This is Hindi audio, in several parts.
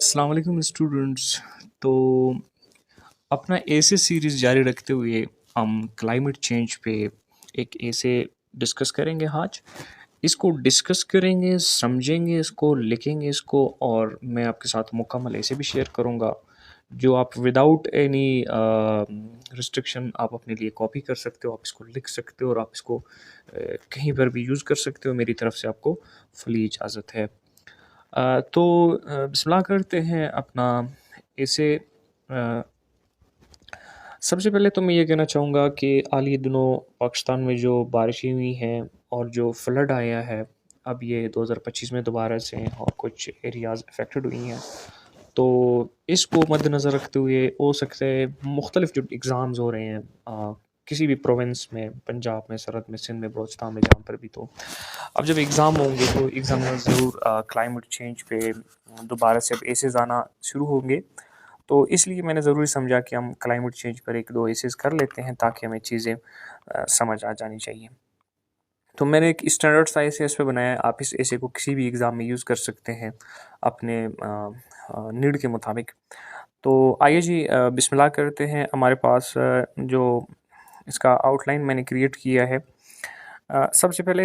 अस्सलाम वालेकुम स्टूडेंट्स। तो अपना ऐसे सीरीज़ जारी रखते हुए हम क्लाइमेट चेंज पे एक ऐसे डिस्कस करेंगे आज। इसको डिस्कस करेंगे, समझेंगे इसको, लिखेंगे इसको, और मैं आपके साथ मुकम्मल ऐसे भी शेयर करूँगा जो आप विदाउट एनी रिस्ट्रिक्शन आप अपने लिए कॉपी कर सकते हो, आप इसको लिख सकते हो और आप इसको कहीं पर भी यूज़ कर सकते हो। मेरी तरफ से आपको फुली इजाज़त है। बिस्मिल्लाह करते हैं अपना इसे। अ, सबसे पहले तो मैं ये कहना चाहूँगा कि हालिया दिनों पाकिस्तान में जो बारिशें हुई हैं और जो फ्लड आया है, अब ये 2025 में दोबारा से और कुछ एरियाज़ अफेक्टेड हुई हैं। तो इसको मद्देनज़र रखते हुए हो सकता है मुख्तलिफ जो एग्ज़ाम्स हो रहे हैं किसी भी प्रोविंस में, पंजाब में, सरहद में, सिंध में, बलूचिस्तान में, जहाँ पर भी। तो अब जब एग्ज़ाम होंगे तो एग्ज़ाम में ज़रूर क्लाइमेट चेंज पे दोबारा से अब एसेस आना शुरू होंगे। तो इसलिए मैंने ज़रूरी समझा कि हम क्लाइमेट चेंज पर 1-2 एसेस कर लेते हैं ताकि हमें चीज़ें समझ आ जानी चाहिए। तो मैंने एक स्टैंडर्ड सा एसे इस पे बनाया है। आप इस एसे को किसी भी एग्ज़ाम में यूज़ कर सकते हैं अपने नीड के मुताबिक। तो आइए जी बिस्मिल्लाह करते हैं। हमारे पास जो इसका आउटलाइन मैंने क्रिएट किया है। सबसे पहले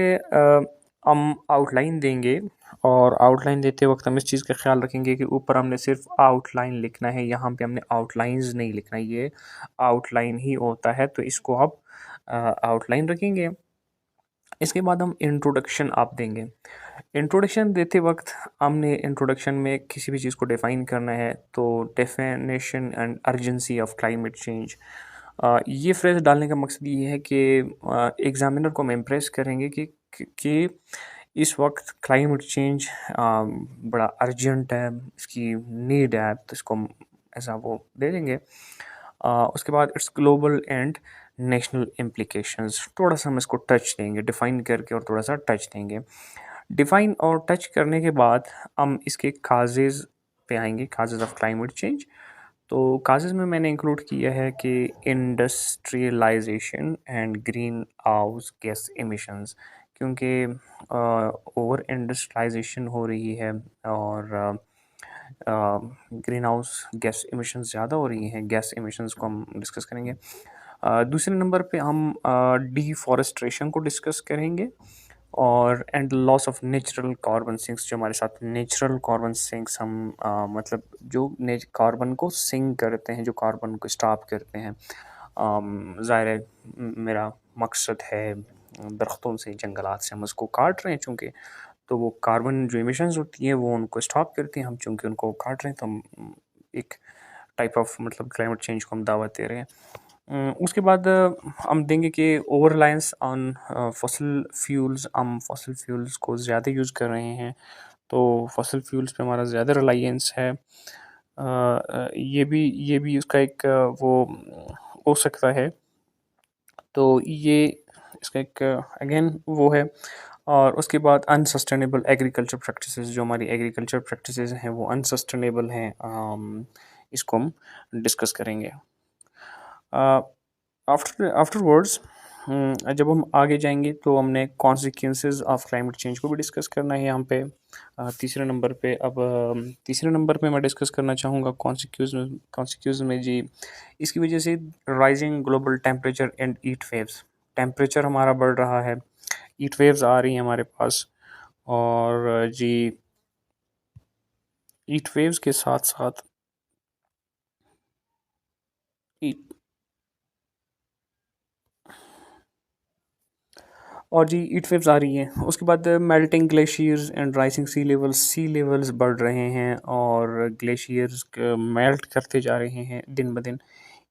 हम आउटलाइन देंगे और आउटलाइन देते वक्त हम इस चीज़ का ख्याल रखेंगे कि ऊपर हमने सिर्फ आउटलाइन लिखना है, यहाँ पे हमने आउटलाइंस नहीं लिखना, ये आउटलाइन ही होता है। तो इसको आप आउटलाइन रखेंगे। इसके बाद हम इंट्रोडक्शन आप देंगे। इंट्रोडक्शन देते वक्त हमने इंट्रोडक्शन में किसी भी चीज़ को डिफ़ाइन करना है, तो definition and urgency of climate change. ये फ्रेज़ डालने का मकसद ये है कि एग्ज़ामिनर को हम इम्प्रेस करेंगे कि इस वक्त क्लाइमेट चेंज बड़ा अर्जेंट है, इसकी नीड है, तो इसको हम ऐसा वो दे देंगे। उसके बाद it's global and national implications, थोड़ा सा हम इसको टच देंगे, डिफ़ाइन करके और थोड़ा सा टच देंगे। डिफ़ाइन और टच करने के बाद हम इसके काजेज़ पे आएंगे, काजेज़ ऑफ क्लाइमेट चेंज। तो काजेज़ में मैंने इंक्लूड किया है कि industrialisation and greenhouse gas emissions, क्योंकि ओवर इंडस्ट्रियलाइजेशन हो रही है और ग्रीन हाउस गैस एमिशंस ज़्यादा हो रही हैं। गैस एमिशंस को हम डिस्कस करेंगे। दूसरे नंबर पे हम डिफॉरेस्ट्रेशन को डिस्कस करेंगे और and loss of natural carbon sinks, जो हमारे साथ नेचुरल कार्बन सिंक्स हम मतलब जो कार्बन को सिंक करते हैं, जो कार्बन को स्टॉप करते हैं। ज़ाहिर है मेरा मकसद है दरख्तों से, जंगलात से हम उसको काट रहे हैं चूँकि, तो वो कार्बन जो एमिशंस होती हैं वो उनको स्टॉप करती हैं। हम चूँकि उनको काट रहे हैं तो हम एक टाइप ऑफ मतलब क्लाइमेट चेंज को हम दावत दे रहे हैं। उसके बाद हम देंगे कि over reliance on fossil fuels, हम फॉसिल फ्यूल्स को ज़्यादा यूज़ कर रहे हैं, तो फॉसिल फ्यूल्स पे हमारा ज़्यादा रिलायंस है। ये भी उसका एक वो हो सकता है। तो ये इसका एक अगेन वो है। और उसके बाद अनसस्टेनेबल एग्रीकल्चर प्रैक्टिसेस, जो हमारी एग्रीकल्चर प्रैक्टिसेस हैं वो अनसस्टेनेबल हैं। इसको हम डिस्कस करेंगे। आफ्टरवर्ड्स जब हम आगे जाएंगे तो हमने कॉन्सिक्वेंसेस ऑफ क्लाइमेट चेंज को भी डिस्कस करना है यहाँ पे। तीसरे नंबर पे अब तीसरे नंबर पे मैं डिस्कस करना चाहूँगा कॉन्सिक्वेंस में जी, इसकी वजह से rising global temperature and heat waves, temperature हमारा बढ़ रहा है, हीट वेव्स आ रही हैं हमारे पास। और जी हीट वेव्स के साथ साथ और जी हीट वेव्स आ रही हैं। उसके बाद melting glaciers and rising sea levels बढ़ रहे हैं और ग्लेशियर्स मेल्ट करते जा रहे हैं दिन ब दिन।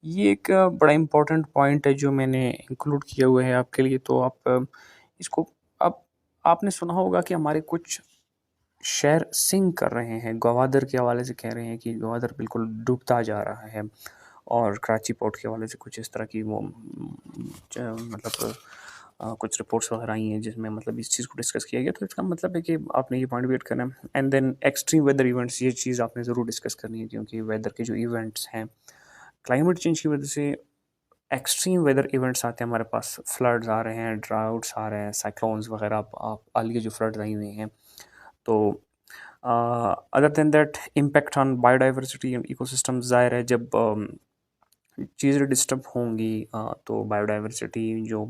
ये एक बड़ा इम्पोर्टेंट पॉइंट है जो मैंने इंक्लूड किया हुआ है आपके लिए। तो आप इसको अब आपने सुना होगा कि हमारे कुछ शहर सिंक कर रहे हैं, गवादर के हवाले से कह रहे हैं कि गवादर बिल्कुल डूबता जा रहा है, और कराची पोर्ट के हवाले से कुछ इस तरह की वो मतलब कुछ रिपोर्ट्स वगैरह आई हैं जिसमें मतलब इस चीज़ को डिस्कस किया गया। तो इसका मतलब है कि आपने ये पॉइंट वेट करना है। And then extreme weather events, ये चीज़ आपने ज़रूर डिस्कस करनी है, क्योंकि वेदर के जो इवेंट्स हैं क्लाइमेट चेंज की वजह से एक्सट्रीम वेदर इवेंट्स आते हैं हमारे पास। फ्लड्स आ रहे हैं, ड्राउट्स आ रहे हैं, साइक्लोन्स वगैरह। आप हाल के जो फ्लड्स आई हुई हैं, तो other than that impact on biodiversity and ecosystem, ज़ाहिर है जब चीज़ें डिस्टर्ब होंगी तो बायोडाइवर्सिटी जो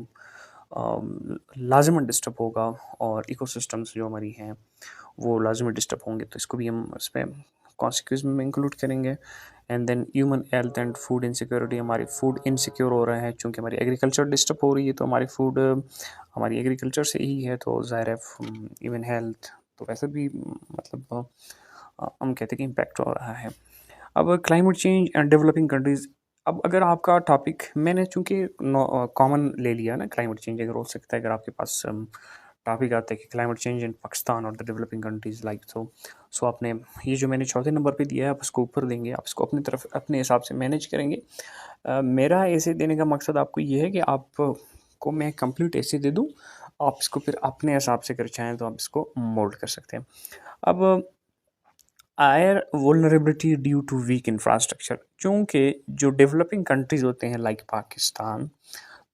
लाजमन डिस्टर्ब होगा, और इकोसिस्टम्स जो हमारी हैं वो लाजमी डिस्टर्ब होंगे, तो इसको भी हम इसमें कॉन्सिक्वेंस में इंक्लूड करेंगे। And then human health and food insecurity, हमारी फूड इनसिक्योर हो रहा है क्योंकि हमारी एग्रीकल्चर डिस्टर्ब हो रही है, तो हमारी फूड हमारी एग्रीकल्चर से ही है, तो ज़ाहिर है इवन हेल्थ तो वैसे भी मतलब हम कहते हैं कि इम्पैक्ट हो रहा है। अब climate change and developing countries, अब अगर आपका टॉपिक मैंने चूँकि कॉमन ले लिया ना, क्लाइमेट चेंज अगर हो सकता है, अगर आपके पास टॉपिक आता है कि क्लाइमेट चेंज इन पाकिस्तान और द डेवलपिंग कंट्रीज़ लाइक, सो आपने ये जो मैंने चौथे नंबर पे दिया है, आप इसको ऊपर देंगे, आप इसको अपनी तरफ अपने हिसाब से मैनेज करेंगे। मेरा ऐसे देने का मकसद आपको ये है कि आपको मैं कंप्लीट ऐसे दे दूँ, आप इसको फिर अपने हिसाब से अगर चाहें तो आप इसको मोल्ड कर सकते हैं। अब air vulnerability due to weak infrastructure, चूँकि जो डेवलपिंग कंट्रीज़ होते हैं लाइक पाकिस्तान,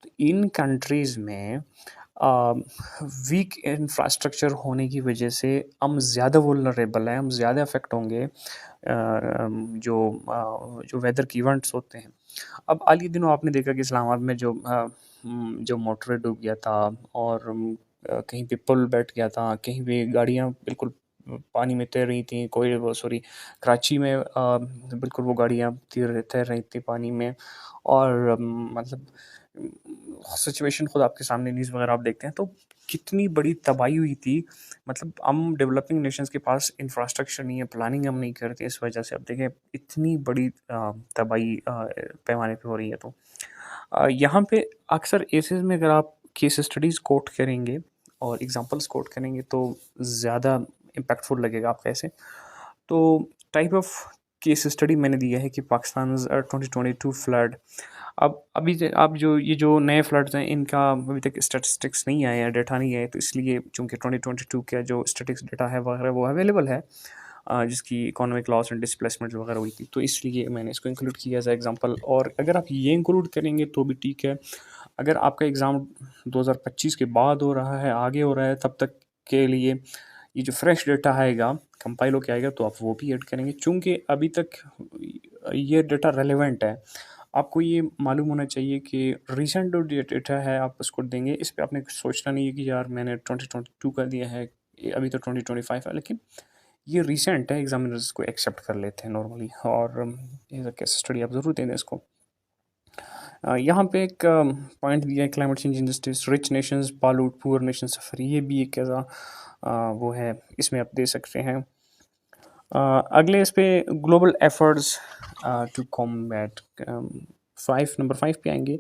तो इन कंट्रीज़ में वीक इंफ्रास्ट्रक्चर होने की वजह से हम ज़्यादा वुल्नरेबल हैं, हम ज़्यादा अफेक्ट होंगे जो वेदर के इवेंट्स होते हैं। अब हाल ही दिनों आपने देखा कि इस्लामाबाद में जो मोटरवे डूब गया था, और कहीं पे पुल बैठ गया था, कहीं पे गाड़ियाँ बिल्कुल पानी में तैर रही थी, कोई वो सॉरी कराची में बिल्कुल वो गाड़ियाँ तैर रही थी पानी में, और मतलब सिचुएशन खुद आपके सामने, न्यूज़ वगैरह आप देखते हैं तो कितनी बड़ी तबाही हुई थी। मतलब हम डेवलपिंग नेशंस के पास इंफ्रास्ट्रक्चर नहीं है, प्लानिंग हम नहीं करते, इस वजह से अब देखें इतनी बड़ी तबाही पैमाने पे हो रही है। तो यहाँ पे अक्सर केसेस में अगर आप केस स्टडीज़ कोट करेंगे और एग्जांपल्स कोट करेंगे तो ज़्यादा इम्पैक्टफुल लगेगा आपका ऐसे। तो टाइप ऑफ केस स्टडी मैंने दिया है कि पाकिस्तान 2022 फ्लड। अब अभी अब जो नए फ्लड्स हैं इनका अभी तक स्टैटिस्टिक्स नहीं आए हैं, डाटा नहीं आए, तो इसलिए चूँकि 2022 का जो स्टैटिस्टिक्स डाटा है वगैरह वो अवेलेबल है, जिसकी इकोनॉमिक लॉस एंड डिस्प्लेसमेंट वगैरह हुई थी, तो इसलिए मैंने इसको इंक्लूड किया एज एग्जांपल। और अगर आप ये इंक्लूड करेंगे तो भी ठीक है। अगर आपका एग्ज़ाम 2025 के बाद हो रहा है, आगे हो रहा है, तब तक के लिए ये जो फ्रेश डेटा आएगा कंपाइल होके आएगा तो आप वो भी ऐड करेंगे, चूँकि अभी तक ये डेटा रेलेवेंट है। आपको ये मालूम होना चाहिए कि रिसेंट जो डेटा है आप उसको देंगे, इस पे आपने सोचना नहीं है कि यार मैंने 2022 का दिया है, अभी तो 2025 है, लेकिन ये रिसेंट है, एग्जामिनर्स इसको एक्सेप्ट कर लेते हैं नॉर्मली, और एज अ केस स्टडी आप ज़रूर दें इसको। यहाँ पे एक पॉइंट दिया है, climate change industries rich nations pollute poor nation suffer, ये भी एक ऐसा वो है, इसमें आप दे सकते हैं। अगले इस पे global efforts to combat, number 5 पे आएंगे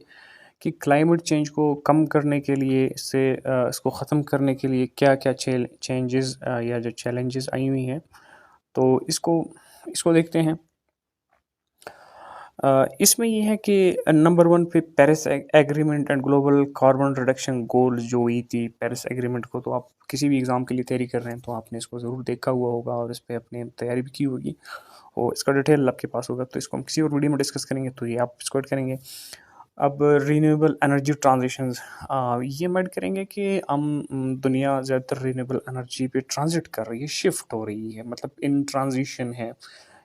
कि क्लाइमेट चेंज को कम करने के लिए, इसको ख़त्म करने के लिए क्या क्या चेंजेस या जो चैलेंजेस आई हुई हैं, तो इसको इसको देखते हैं। इसमें ये है कि नंबर 1 पे Paris agreement and global carbon reduction goal जो हुई थी पेरिस एग्रीमेंट को, तो आप किसी भी एग्ज़ाम के लिए तैयारी कर रहे हैं तो आपने इसको ज़रूर देखा हुआ होगा और इस पे अपने तैयारी भी की होगी, और इसका डिटेल आपके पास होगा, तो इसको हम किसी और वीडियो में डिस्कस करेंगे, तो ये आप इसको ऐड करेंगे। अब रीन्यूएबल एनर्जी ट्रांजिशंस, ये हम ऐड करेंगे कि दुनिया ज़्यादातर रीन्यूएबल एनर्जी पे ट्रांजिट कर रही है, शिफ्ट हो रही है, मतलब इन ट्रांजिशन है,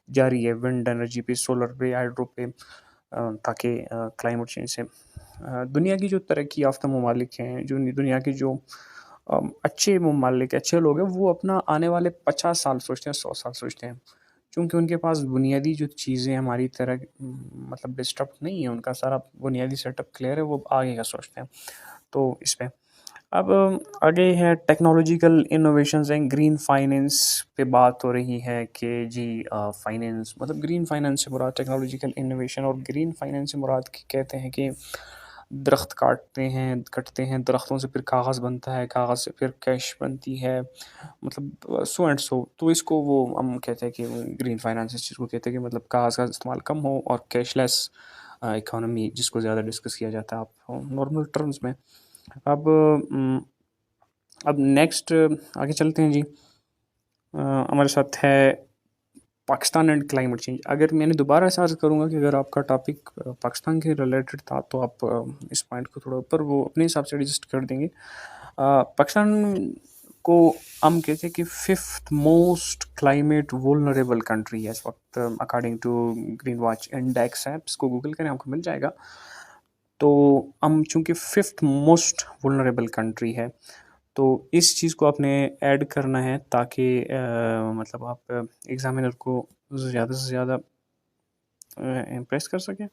जारी है, विंड एनर्जी पे, सोलर पे, हाइड्रो पे, ताकि क्लाइमेट चेंज से दुनिया की जो तरक्की याफ्ता ममालिक हैं, जो दुनिया के जो अच्छे ममालिक अच्छे लोग हैं, वो अपना आने वाले 50 साल सोचते हैं, 100 साल सोचते हैं, क्योंकि उनके पास बुनियादी जो चीज़ें हमारी तरह मतलब डिस्टर्ब नहीं है, उनका सारा बुनियादी सेटअप क्लियर है, वो आगे का सोचते हैं। तो इस पे अब आगे है technological innovations and green finance पे बात हो रही है कि जी फाइनेंस मतलब ग्रीन फाइनेंस से मुराद टेक्नोलॉजिकल इनोवेशन, और ग्रीन फाइनेंस से मुराद कहते हैं कि दरख्त कटते हैं दरख्तों से फिर कागज़ बनता है, कागज़ से फिर कैश बनती है, मतलब सो एंड सो, तो इसको वो हम कहते हैं कि ग्रीन फाइनेंस इस चीज़ को कहते हैं कि मतलब कागज़ का इस्तेमाल कम हो और कैशलेस इकोनॉमी जिसको ज़्यादा डिस्कस किया जाता है आप नॉर्मल टर्म्स में। अब उम, अब नेक्स्ट आगे चलते हैं जी। हमारे साथ है पाकिस्तान एंड क्लाइमेट चेंज। अगर मैंने दोबारा से अर्ज़ करूँगा कि अगर आपका टॉपिक पाकिस्तान के रिलेटेड था तो आप इस पॉइंट को थोड़ा ऊपर वो अपने हिसाब से एडजस्ट कर देंगे। पाकिस्तान को हम कहते हैं कि fifth most climate vulnerable country है इस वक्त, according to green watch index है, इसको गूगल करें आपको मिल जाएगा। तो हम चूंकि फिफ्थ मोस्ट वुलनरेबल कंट्री है, तो इस चीज़ को आपने ऐड करना है ताकि मतलब आप एग्जामिनर को ज़्यादा से ज़्यादा इम्प्रेस कर सकें।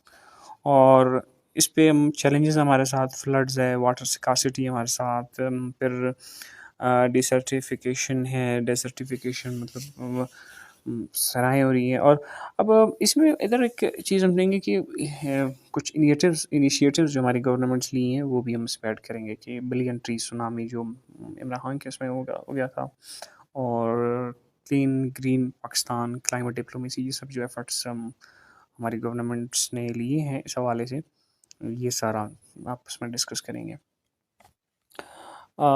और इस पे हम चैलेंजेस हमारे साथ फ्लड्स है, वाटर स्कार्सिटी हमारे साथ, फिर डिसर्टिफिकेशन है, डेसर्टिफिकेशन मतलब सराहें हो रही हैं। और अब इसमें इधर एक चीज़ हम देंगे कि कुछ इनिशिएटिव्स जो हमारी गवर्नमेंट्स ली हैं वो भी हम इस पे ऐड करेंगे कि बिलियन ट्री सुनामी जो इमरान खान के उसमें हो गया था, और clean green Pakistan, climate diplomacy, ये सब जो एफर्ट्स हम हमारी गवर्नमेंट्स ने लिए हैं इस हवाले से, ये सारा आप उसमें डिस्कस करेंगे। अ,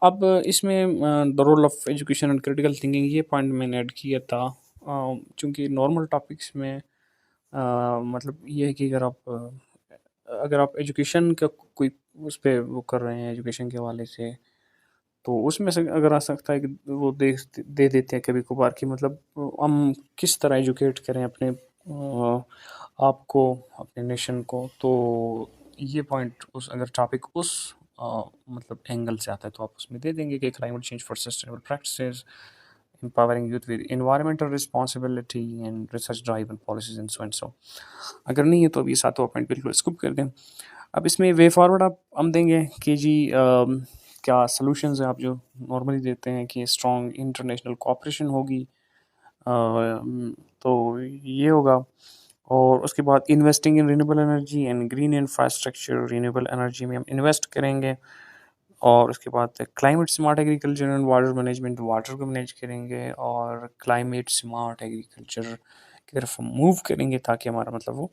अब इसमें the role of education and critical thinking, ये पॉइंट मैंने ऐड किया था। चूँकि नॉर्मल टॉपिक्स में मतलब ये है कि अगर आप एजुकेशन का कोई उस पे वो कर रहे हैं एजुकेशन के हवाले से, तो उसमें से अगर आ सकता है कि वो दे देते हैं कभी कभार कि मतलब हम किस तरह एजुकेट करें अपने आप को, अपने नेशन को। तो ये पॉइंट उस अगर टॉपिक उस मतलब एंगल से आता है तो आप उसमें दे देंगे कि climate change for sustainable practices, empowering youth with environmental responsibility and research drive and policies and so and so। अगर नहीं है तो अब ये सातों पॉइंट बिल्कुल स्किप कर दें। अब इसमें वे फॉरवर्ड आप हम देंगे कि जी क्या सॉल्यूशंस हैं आप जो नॉर्मली देते हैं कि स्ट्रॉन्ग इंटरनेशनल कोऑपरेशन होगी, तो ये होगा। और उसके बाद investing in renewable energy and green infrastructure, renewable energy में हम इन्वेस्ट करेंगे। और उसके बाद climate smart agriculture and water management, water को मैनेज करेंगे और क्लाइमेट स्मार्ट एग्रीकल्चर की तरफ हम मूव करेंगे ताकि हमारा मतलब वो।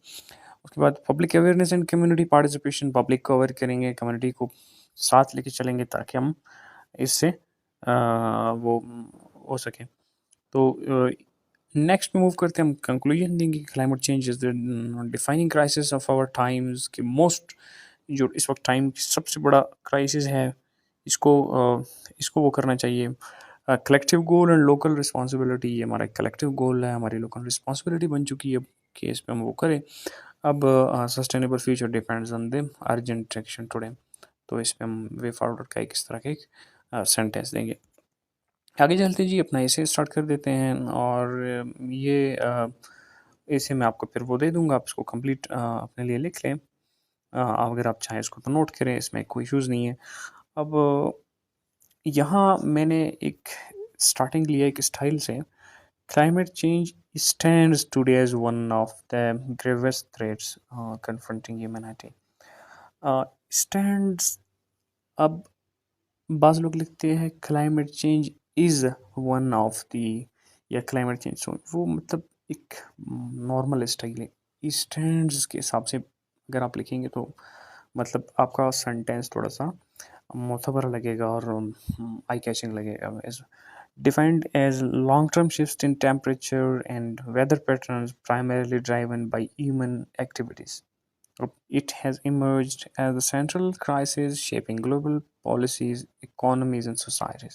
उसके बाद public awareness and community participation, public को अवेयर करेंगे, कम्युनिटी को साथ लेके चलेंगे ताकि हम इससे वो हो सके। तो नेक्स्ट में मूव करते हैं, हम कंक्लूजन देंगे कि climate change is the defining crisis of our times, कि मोस्ट जो इस वक्त टाइम की सबसे बड़ा क्राइसिस है, इसको वो करना चाहिए। Collective goal and local responsibility, ये हमारा कलेक्टिव गोल है, हमारी लोकल रिस्पॉन्सिबिलिटी बन चुकी है अब कि इस पे हम वो करें। अब sustainable future depends on the urgent action today, तो इस पे हम वे फॉरवर्ड का एक इस तरह का एक सेंटेंस देंगे। आगे चलते जी अपना ऐसे स्टार्ट कर देते हैं। और ये ऐसे मैं आपको फिर वो दे दूँगा, आप इसको कंप्लीट अपने लिए लिख लें। अगर आप चाहें इसको तो नोट करें, इसमें कोई इश्यूज़ नहीं है। अब यहाँ मैंने एक स्टार्टिंग लिया एक स्टाइल से, climate change stands today as one of the gravest threats confronting humanity. Stands, अब बाज़ लोग लिखते हैं climate change is one of the, या क्लाइमेट चेंज, सो वो मतलब एक नॉर्मल स्टाइल है। स्टैंड्स के हिसाब से अगर आप लिखेंगे तो मतलब आपका सेंटेंस थोड़ा सा मोतबर लगेगा और आई कैचिंग लगेगा। Is defined as long term shift in temperature and weather patterns primarily driven by human activities. It has emerged as a central crisis shaping global policies, economies, and societies.